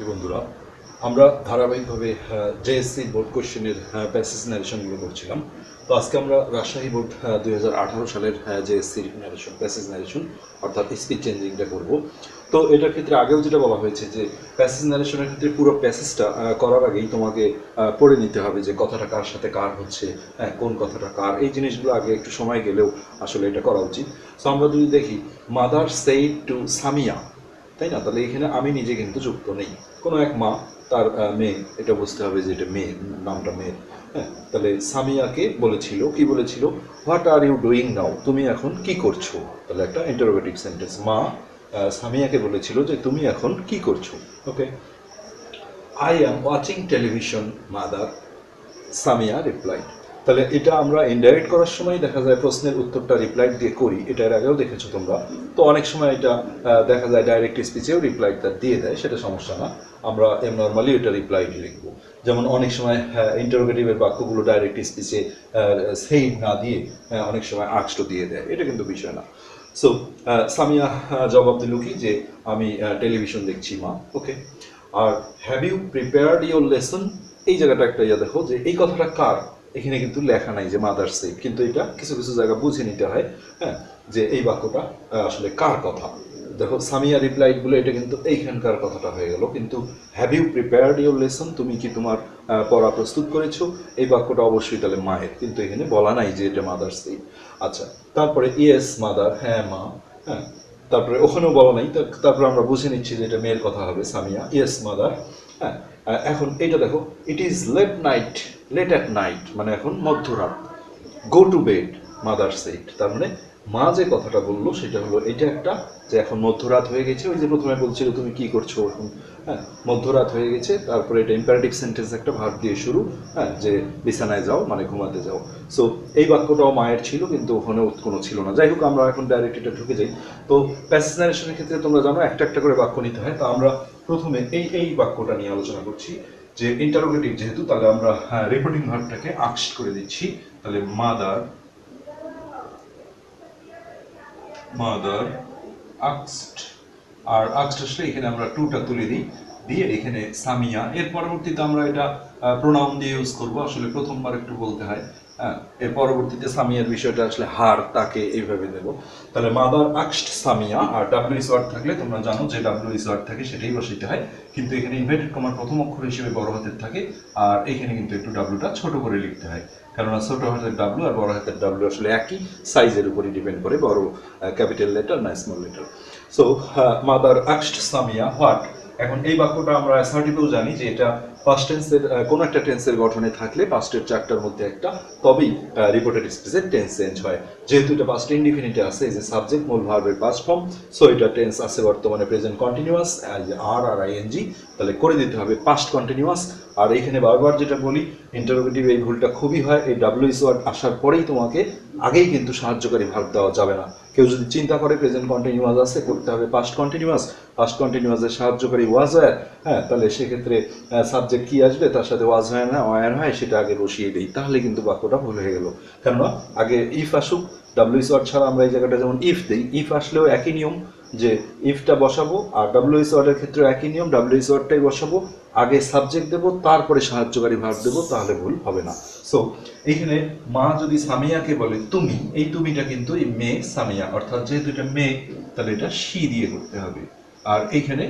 জি বন্ধুরা, আমরা ধারাবাহিকভাবে জেএসসি বোর্ড কোশ্চেনের প্যাসেজ ন্যারেশনগুলো করছিলাম। তো আজকে আমরা রাজশাহী বোর্ড 2018 সালের জেএসসি ন্যারেশন, প্যাসেজ ন্যারেশন অর্থাৎ স্পিচ চেঞ্জিংটা করব। তো এটার ক্ষেত্রে আগেও যেটা বলা হয়েছে যে প্যাসেজ ন্যারেশনের ক্ষেত্রে পুরো প্যাসেজটা করার আগেই তোমাকে পড়ে নিতে হবে যে কথাটা কার সাথে কার হচ্ছে, কোন কথাটা কার, এই জিনিসগুলো আগে একটু সময় গেলেও আসলে এটা করা উচিত। তো আমরা যদি দেখি মাদার সেইড টু সামিয়া, তাই না? তাহলে এখানে আমি নিজে কিন্তু যুক্ত নেই, কোনো এক মা তার মেয়ে, এটা বুঝতে হবে যে এটা মেয়ে, নামটা মেয়ে। হ্যাঁ, তাহলে সামিয়াকে বলেছিল, কি বলেছিল? What are you doing now, তুমি এখন কি করছো? তাহলে একটা ইন্টারোগেটিভ সেন্টেন্স। মা সামিয়াকে বলেছিল যে তুমি এখন কি করছো। Okay, I am watching television mother, Samia replied. তাহলে এটা আমরা ইনডাইরেক্ট করার সময় দেখা যায় প্রশ্নের উত্তরটা রিপ্লাইড দিয়ে করি, এটা এর আগেও দেখেছো তোমরা। তো অনেক সময় এটা দেখা যায় ডাইরেক্ট স্পিচেও রিপ্লাইডটা দিয়ে দেয়, সেটা সমস্যা না, আমরা নর্মালি এটা রিপ্লাইড লিখবো। যেমন অনেক সময় ইন্টারোগেটিভের বাক্যগুলো ডাইরেক্ট স্পিচে সেইড না দিয়ে অনেক সময় আক্সড দিয়ে দেয়, এটা কিন্তু বিষয় না। সো সামিয়া জবাব দিল কি যে আমি টেলিভিশন দেখছি মা। ওকে, আর have you prepared your lesson, এই জায়গাটা একটা দেখো যে এই কথাটা কার, এখানে কিন্তু লেখা নাই যে মাদার সেইড, কিন্তু এটা কিছু কিছু জায়গা বুঝে নিতে হয়। হ্যাঁ, যে এই বাক্যটা আসলে কার কথা। দেখো সামিয়া রিপ্লাইড বলে এটা কিন্তু এইখানকার কথাটা হয়ে গেল, কিন্তু have you prepared your lesson, তুমি কি তোমার পড়া প্রস্তুত করেছো, এই বাক্যটা অবশ্যই তাহলে মায়ের, কিন্তু এখানে বলা নাই যে এটা মাদার সেইড। আচ্ছা, তারপরে ইয়েস মাদার, হ্যাঁ মা। হ্যাঁ, তারপরে ওখানেও বলা নাই, তারপরে আমরা বুঝে নিচ্ছি যে এটা মেয়ের কথা হবে, সামিয়া ইয়েস মাদার। হ্যাঁ, এখন এইটা দেখো, it is late night, late at night মানে এখন মধ্যরাত। Go to bed mother said, তার মানে মা যে কথাটা বললো সেটা হলো এটা একটা, যে এখন মধ্যরাত হয়ে গেছে, ওই যে প্রথমে বলছিল তুমি কি করছো এখন। হ্যাঁ, মধ্যরাত হয়ে গেছে, তারপরে এটা ইম্পারেটিভ সেন্টেন্স একটা ভার্ব দিয়ে শুরু। হ্যাঁ, যে বিছানায় যাও মানে ঘুমাতে যাও। সো এই বাক্যটাও মায়ের ছিল, কিন্তু ওখানেও কোনো ছিল না। যাই হোক, আমরা এখন ডাইরেক্ট এটা ঢুকে যাই। তো প্যাসেজ ন্যারেশনের ক্ষেত্রে তোমরা জানো একটা একটা করে বাক্য নিতে হয়। তো আমরা প্রথমে এই বাক্যটা নিয়ে আলোচনা করছি, যে ইন্টারোগেটিভ যেহেতু, তাহলে আমরা রিপোর্টিং ভার্বটাকে আক্সড করে দিচ্ছি। তাহলে মাদার, মাদার আক্সড, আর আক্সড আসলে এখানে আমরা টুটা তুলে দিই, দিয়ে এখানে সামিয়া। এর পরবর্তীতে আমরা এটা প্রোনাউন দিয়ে ইউজ করব, আসলে প্রথমবার একটু বলতে হয়। হ্যাঁ, এর পরবর্তীতে সামিয়ার বিষয়টা আসলে হার, তাকে এইভাবে দেব। তাহলে মাদার আক্সড সামিয়া, আর ডাব্লিউএস ওয়ার্ড থাকলে তোমরা জানো যে ডাব্লিউএস ওয়ার্ড থাকে সেটাই বসাইতে হয়, কিন্তু এখানে ইনভার্টেড কমার প্রথম অক্ষর হিসেবে বড় হাতের থাকে, আর এখানে কিন্তু একটু ডাব্লুটা ছোট করে লিখতে হয়, কেননা ছোট হাতের ডাব্লু আর বড় হাতের ডাব্লু আসলে একই সাইজের উপরই ডিপেন্ড করে, বড় ক্যাপিটাল লেটার না স্মল লেটার। সো মাদার আক্সড সামিয়া হোয়াট। এখন এই বাক্যটা আমরা অ্যাসার্টিভেও জানি যে এটা পাস্ট টেন্সের কোনো একটা টেন্সের গঠনে থাকলে পাস্টের চারটার মধ্যে একটা, তবেই রিপোর্টেড স্পিচের টেন্স চেঞ্জ হয়। যেহেতু এটা পাস্ট ইনডিফিনিটে আছে, এই যে সাবজেক্ট মূল ভার্বের পাস্ট ফর্ম, সো এটা টেন্স আছে বর্তমানে প্রেজেন্ট কন্টিনিউয়াস, আর আর আইএনজি, তাহলে করে দিতে হবে পাস্ট কন্টিনিউয়াস। আর এইখানে বারবার যেটা বলি, ইন্টারোগেটিভ এই ভুলটা খুবই হয়, এই ডাব্লিউএস ওয়ার্ড আসার পরেই তোমাকে আগেই কিন্তু সাহায্যকারী ভার্ব দেওয়া যাবে না। কেউ যদি চিন্তা করে প্রেজেন্ট কন্টিনিউয়াস আছে, করতে হবে পাস্ট কন্টিনিউয়াস, পাস্ট কন্টিনিউয়াসের সাহায্যকারী ওয়াজ ওয়্যার। হ্যাঁ, তাহলে সেক্ষেত্রে সাবজেক্ট কি আসবে, তার সাথে ওয়াজ হয় না ওয়্যার হয়, সেটা আগে বসিয়ে দিই, তাহলে কিন্তু বাক্যটা ভুল হয়ে গেল। কেননা আগে ইফ আসুক, ডাব্লিউএস ওয়ার্ড ছাড়া আমরা এই জায়গাটা যেমন ইফ দিই, ইফ আসলেও একই নিয়ম, যে ইফটা বসাবো, আর ডাব্লিউএস ওয়ার্ডের ক্ষেত্রেও একই নিয়ম, ডাব্লিউএস ওয়ার্ডটাই বসাবো, আগে সাবজেক্ট দেবো, তারপরে সাহায্যকারী ভার্ব দেবো, তাহলে ভুল হবে না। সো এইখানে মা যদি সামিয়াকে বলে তুমি, এই তুমিটা কিন্তু এই মেয়ে সামিয়া, অর্থাৎ যেহেতু এটা মেয়ে, তাহলে এটা শি দিয়ে করতে হবে। আর এইখানে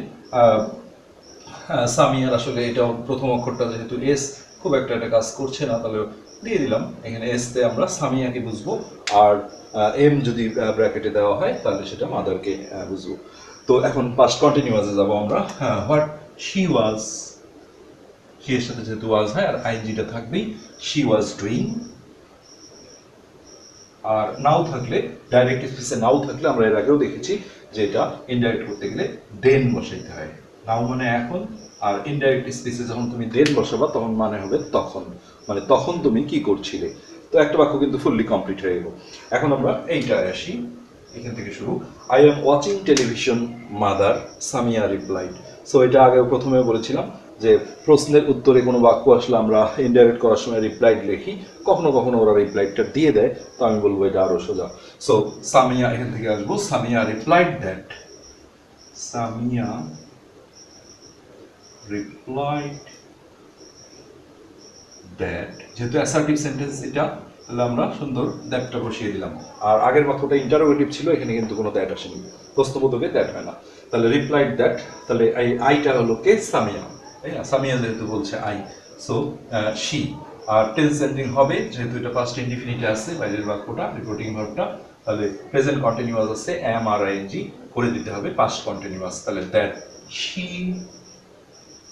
সামিয়ার আসলে এটা প্রথম অক্ষরটা যেহেতু এস, খুব একটা এটা কাজ করছে না, তাহলে দিয়ে দিলাম এখানে এস তে আমরা সামিয়াকে বুঝবো, আর এম যদি ব্র্যাকেটে দেওয়া হয় তাহলে সেটা মাদারকে বুঝবো। তো এখন পাস্ট কন্টিনিউয়াসে যাব আমরা। হোয়াট শি ওয়াজ, শি এর সাথে যেহেতু ওয়াজ হয় আর আইএনজিটা থাকবেই, শি ওয়াজ ডুইং। আর নাও থাকলে, ডাইরেক্ট স্পিচে নাও থাকলে আমরা এর আগেও দেখেছি যে এটা ইনডাইরেক্ট করতে গেলে দেন বসাইতে হয়। নাও মানে এখন, আর ইনডাইরেক্ট স্পিচে যখন তুমি দেন বসাবা তখন মানে হবে তখন, মানে তখন তুমি কি করছিলে। তো একটা বাক্য কিন্তু ফুললি কমপ্লিট হয়ে গেল। এখন আমরা এইটায় আসি, এখান থেকে শুরু। I am watching television mother, Samia replied. So এটা আগেও প্রথমে বলেছিলাম যে প্রশ্নের উত্তরে কোনো বাক্য আসলে আমরা ইনডাইরেক্ট করার সময় রিপ্লাইড লিখি, কখনো কখনো ওরা রিপ্লাইডটা দিয়ে দেয়, তো আমি বলবো এটা আরো সোজা। সো সামিয়া, এখান থেকে আসবো, Samia replied that, Samia replied that, যেহেতু অ্যাসার্টিভ সেন্টেন্স এটা, তাহলে আমরা সুন্দর দ্যাটটা বসিয়ে দিলাম। আর আগের বাক্যটা ইন্টারোগেটিভ ছিল, এখানে কিন্তু কোনো দ্যাট আসেনি, প্রশ্নবোধকে দ্যাট হয় না। তাহলে রিপ্লাইড দ্যাট, তাহলে এই আইটা হলো কে, সামিয়া, তাই না? সামিয়া যেহেতু বলছে আই, সো শি। আর টেন্স চেঞ্জিং হবে যেহেতু এটা ফার্স্ট ইনডিফিনিটে আছে বাইরের বাক্যটা, রিপোর্টিং ভার্বটা, তাহলে প্রেজেন্ট কন্টিনিউয়াস আছে এম আর আইএনজি করে দিতে হবে পাস্ট কন্টিনিউয়াস। তাহলে দ্যাট শি,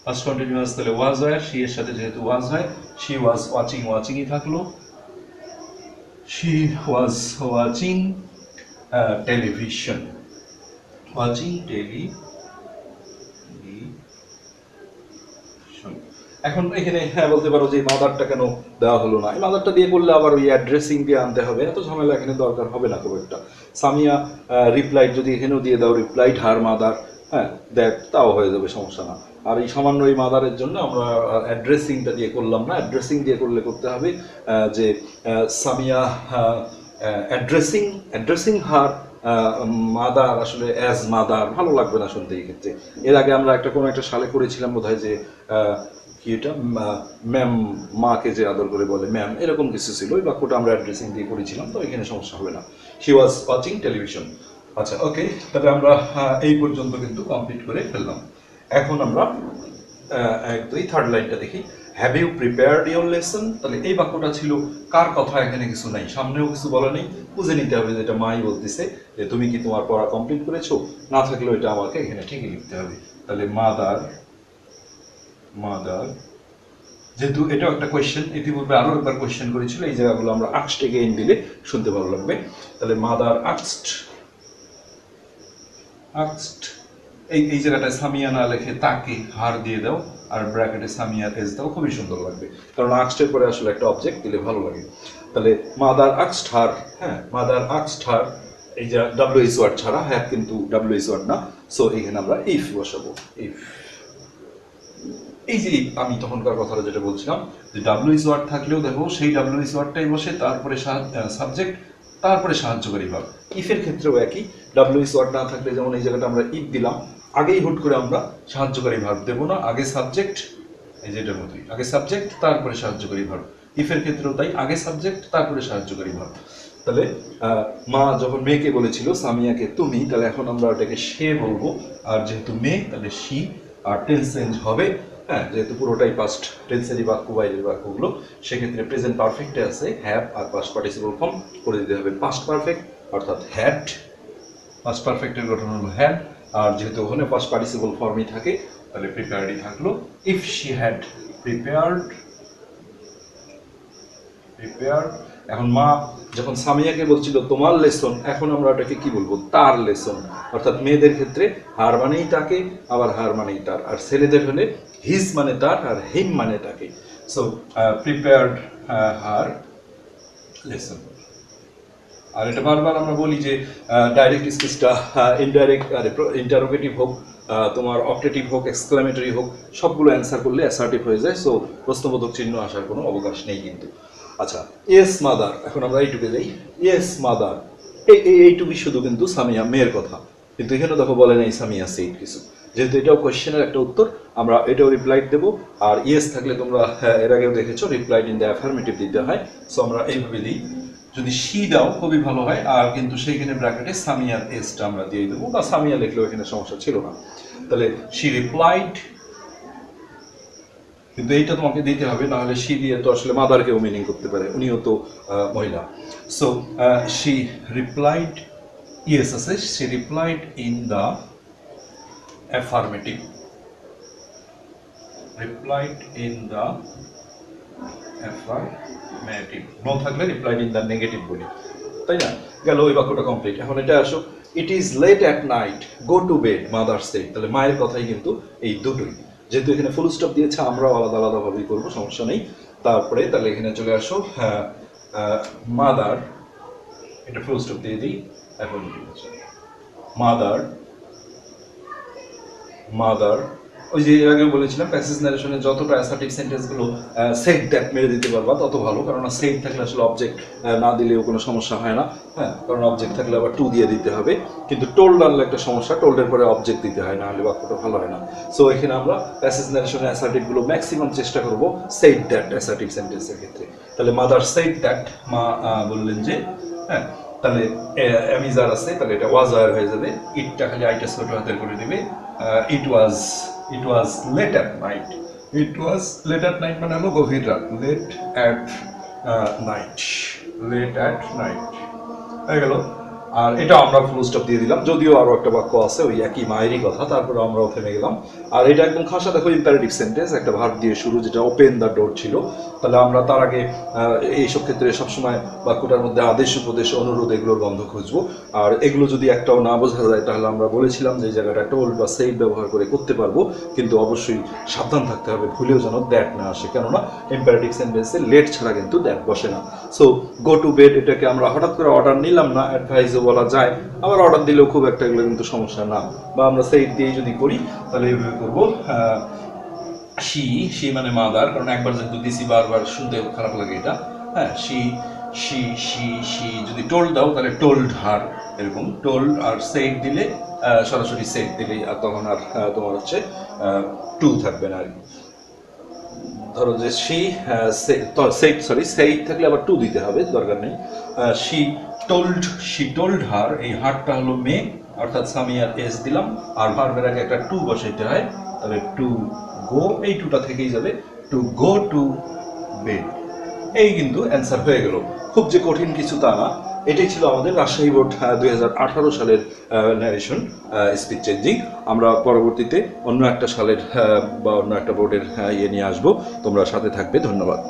পাস্ট কন্টিনিউয়াস, তাহলে ওয়াজ হয়, শি এর সাথে যেহেতু ওয়াজ হয়, শি ওয়াজ ওয়াচিং, ওয়াচিংই থাকলো, she was watching television, watching television. এখন এখানে হ্যাঁ বলতে পারো যে মাদারটা কেন দেওয়া হলো না, এই মাদারটা দিয়ে করলে আবার ওই অ্যাড্রেসিং দিয়ে আনতে হবে, এত ঝামেলা এখানে দরকার হবে না খুব একটা। সামিয়া রিপ্লাইড যদি এখানেও দিয়ে দাও, রিপ্লাইড হার মাদার, হ্যাঁ দ্যাট, তাও হয়ে যাবে, সমস্যা না। আর এই সামান্য এই মাদারের জন্য আমরা অ্যাড্রেসিংটা দিয়ে করলাম না, অ্যাড্রেসিং দিয়ে করলে করতে হবে যে সামিয়া অ্যাড্রেসিং হার মাদার, আসলে অ্যাজ মাদার ভালো লাগবে না শুনতে এই ক্ষেত্রে। এর আগে আমরা একটা কোনো একটা সালে করেছিলাম বোধহয় যে কি এটা, ম্যাম, মাকে যে আদর করে বলে ম্যাম, এরকম কিছু ছিল, ওই বাক্যটা আমরা অ্যাড্রেসিং দিয়ে করেছিলাম, তো এখানে সমস্যা হবে না। She was watching television. আচ্ছা ওকে, তবে আমরা এই পর্যন্ত কিন্তু কমপ্লিট করে ফেললাম। এখন আমরা এক দুই থার্ড লাইনটা দেখি। Have you prepared your lesson, তাহলে এই বাক্যটা ছিল কার কথা, এখানে কিছু নাই, সামনেও কিছু বলা নেই, বুঝে নিতে হবে যে এটা মাই বলতেছে যে তুমি কি তোমার পড়া কমপ্লিট করেছো, না থাকলেও এটা আমাকে এখানে ঠিকই লিখতে হবে। তাহলে মাদার, যেহেতু এটাও একটা কোয়েশ্চেন, ইতিপূর্বে আরো একবার কোয়েশ্চেন করেছিল, এই জায়গাগুলো আমরা আক্সড এগেইন দিলে শুনতে ভালো লাগবে। তাহলে মাদার আক্সড, এই জায়গাটায় সামিয়া না লিখে তাকে হার দিয়ে দাও, আর ব্র্যাকেটে সামিয়া এস দাও, খুবই সুন্দর লাগবে, কারণ আক্সডের পরে আসলে একটা অবজেক্ট দিলে ভালো লাগে। তাহলে মাদার আক্সড হার, হ্যাঁ মাদার আক্সড হার, এই যে ডাব্লিউএইচ ওয়ার্ড ছাড়া, হ্যাঁ কিন্তু ডাব্লিউএইচ ওয়ার্ড না, সো এখানে আমরা ইফ বসাবো, ইফ। এই যে আমি তখনকার কথাটা যেটা বলছিলাম যে ডাব্লিউএইচ ওয়ার্ড থাকলেও দেখো সেই ডাব্লিউএইচ ওয়ার্ডটাই বসে, তারপরে সাবজেক্ট, তারপরে সাহায্যকারী ভাব। ইফের ক্ষেত্রেও একই, ডাব্লিউএইচ ওয়ার্ড না থাকলে যেমন এই জায়গাটা আমরা ইফ দিলাম, আগেই হুট করে আমরা সাহায্যকারী ভার্ব দেবো না, আগে সাবজেক্ট, এই যেটার মতোই আগে সাবজেক্ট তারপরে সাহায্যকারী ভার্ব। ইফের ক্ষেত্রেও তাই, আগে সাবজেক্ট তারপরে সাহায্যকারী ভার্ব। তাহলে মা যখন মেয়েকে বলেছিল সামিয়াকে তুমি, তাহলে এখন আমরা ওটাকে সে বলবো, আর যেহেতু মেয়ে তাহলে শি, আর টেন্স চেঞ্জ হবে, হ্যাঁ যেহেতু পুরোটাই পাস্ট টেন্সেরই বাক্য, বাইরের বাক্যগুলো, সেক্ষেত্রে প্রেজেন্ট পারফেক্টে আছে হ্যাভ, আর পাস্ট পার্টিসিপল ফর্ম করে দিতে হবে পাস্ট পারফেক্ট, অর্থাৎ হ্যাড। পাস্ট পারফেক্টের গঠন হলো হ্যাড, আর যেহেতু ওখানে পাস্ট পার্টিসিপল ফর্মই থাকে, তাহলে প্রিপেয়ার্ডই থাকলো। ইফ শি হ্যাড প্রিপেয়ার্ড, এখন মা যখন সামিয়াকে বলছিল তোমার লেসন, এখন আমরা ওটাকে কি বলবো, তার লেসন, অর্থাৎ মেয়েদের ক্ষেত্রে হার মানেই তাকে, আবার হার মানেই তার, আর ছেলেদের হলে হিজ মানে তার, আর হিম মানে তাকে। সো প্রিপেয়ার্ড হার লেসন। আর এটা বারবার আমরা বলি যে ডাইরেক্ট স্পিচটা ইনডাইরেক্ট ইন্টারোগেটিভ হোক, তোমার অপটেটিভ হোক, এক্সক্লামেটরি হোক, সবগুলো অ্যান্সার করলে অ্যাসার্টিভ হয়ে যায়, সো প্রশ্নবোধক চিহ্ন আসার কোনো অবকাশ নেই কিন্তু। আচ্ছা ইয়েস মাদার, এখন আমরা এইটুকে যাই। ইয়েস মাদার, এইটুকুই শুধু কিন্তু সামিয়া মেয়ের কথা, কিন্তু এখানে দেখো বলে নেই সামিয়া সেইড কিছু, যেহেতু এটাও কোয়েশ্চেনের একটা উত্তর, আমরা এটাও রিপ্লাইড দেবো। আর ইয়েস থাকলে তোমরা এর আগেও দেখেছো রিপ্লাইড ইন দ্য অ্যাফার্মেটিভ দিতে হয়, সো আমরা এইভাবে দিই। যদি শি দাও খুবই ভালো হয়, আর কিন্তু সেইখানে ব্র্যাকেটে সামিয়ার এসটা আমরা দিয়ে দেবো, বা সামিয়া লিখলেও এখানে সমস্যা ছিল না। তাহলে শি রিপ্লাইড, কিন্তু এইটা তোমাকে দিতে হবে, নাহলে শি দিয়ে তো আসলে মাদারকেও মিনিং করতে পারে, উনিও তো মহিলা। সো শি রিপ্লাইড, ইয়েস আছে, she replied in the affirmative, replied in the affirmative, no থাকলে রিপ্লাইড ইন দ্য নেগেটিভ বলি, তাই না? গেল ওই বাক্যটা কমপ্লিট। এখন এটা আসো, it is late at night, go to bed mother said, তাহলে মায়ের কথাই কিন্তু এই দুটোই, যেহেতু এখানে ফুল স্টপ দিয়েছে আমরাও আলাদা আলাদাভাবেই করবো, সমস্যা নেই। তারপরে তাহলে এখানে চলে আসো, হ্যাঁ মাদার, এটা ফুল স্টপ দিয়ে দিই, এখন মাদার ওই যে এর আগে বলেছিলাম প্যাসেজ ন্যারেশনের যতটা অ্যাসার্টিভ সেন্টেন্সগুলো সেট দ্যাট মেরে দিতে পারবা তত ভালো, কারণ সেট থাকলে আসলে অবজেক্ট না দিলেও কোনো সমস্যা হয় না। হ্যাঁ, কারণ অবজেক্ট থাকলে আবার টু দিয়ে দিতে হবে, কিন্তু টোল্ড আনলে একটা সমস্যা, টোল্ডের পরে অবজেক্ট দিতে হয়, না হলে বাক্যটা ভালো হয় না। সো এখানে আমরা প্যাসেজ ন্যারেশনের অ্যাসার্টিভগুলো ম্যাক্সিমাম চেষ্টা করবো সেট দ্যাট অ্যাসার্টিভ সেন্টেন্সের ক্ষেত্রে। তাহলে মাদার সেট দ্যাট, মা বললেন যে, হ্যাঁ, তাহলে আমি যার আছে তাহলে এটা ওয়াজ আর হয়ে যাবে, ইটটা খালি আইটা ছোট হাতের করে দিবে। It was late at night, it was late at night মানে হলো গভীর রাত, late at night, late at night হয়ে গেল। আর এটা আমরা ফুল স্টপ দিয়ে দিলাম, যদিও আরো একটা বাক্য আছে ওই একই মায়েরই কথা, তারপরে আমরাও থেমে গেলাম। আর এটা একদম খাসা দেখো ইম্পারেটিভ সেন্টেন্স, একটা ভার্ব দিয়ে শুরু, যেটা ওপেন দ্য ডোর ছিল। তাহলে আমরা তার আগে এইসব ক্ষেত্রে সবসময় বাক্যটার মধ্যে আদেশ, উপদেশ, অনুরোধ এগুলোর গন্ধ খুঁজবো। আর এগুলো যদি একটাও না বোঝা যায় তাহলে আমরা বলেছিলাম যে এই জায়গাটা টোল্ড বা সেইড ব্যবহার করে করতে পারবো, কিন্তু অবশ্যই সাবধান থাকতে হবে, ভুলেও যেন দ্যাট না আসে, কেননা ইম্পারেটিভ সেন্টেন্সে লেট ছাড়া কিন্তু দ্যাট বসে না। সো গো টু বেড, এটাকে আমরা হঠাৎ করে অর্ডার নিলাম না, অ্যাডভাইসও বলা যায়, আবার অর্ডার দিলেও খুব একটা এগুলো কিন্তু সমস্যা না। বা আমরা সেইড দিয়ে যদি করি তাহলে এইভাবে করবো, শি মানে মাদার, কারণ একবার যেহেতু দিছি বারবার শুনতে খারাপ লাগে এটা। হ্যাঁ, শি যদি টোল্ড দাও তাহলে টোল্ড হার, এরকম টোল্ড আর সেইড দিলে সরাসরি সেইড দিলেই, আর তখন আর তোমার হচ্ছে টু থাকবে না আর কি। ধরো যে সেইড থাকলে আবার টু দিতে হবে, দরকার নেই। শি টোল্ড হার, এই হারটা হলো মে, অর্থাৎ সামিয়ার এস দিলাম, আর ভার্বের আগে একটা টু বসাইতে হয়, তাহলে টু গো, এই টুটা থেকেই যাবে, টু গো টু বেড। এই কিন্তু অ্যান্সার হয়ে গেল, খুব যে কঠিন কিছু তা না। এটাই ছিল আমাদের রাজশাহী বোর্ড 2018 সালের ন্যারেশন স্পিচ চেঞ্জিং। আমরা পরবর্তীতে অন্য একটা সালের বা অন্য একটা বোর্ডের ইয়ে নিয়ে আসবো, তোমরা সাথে থাকবে। ধন্যবাদ।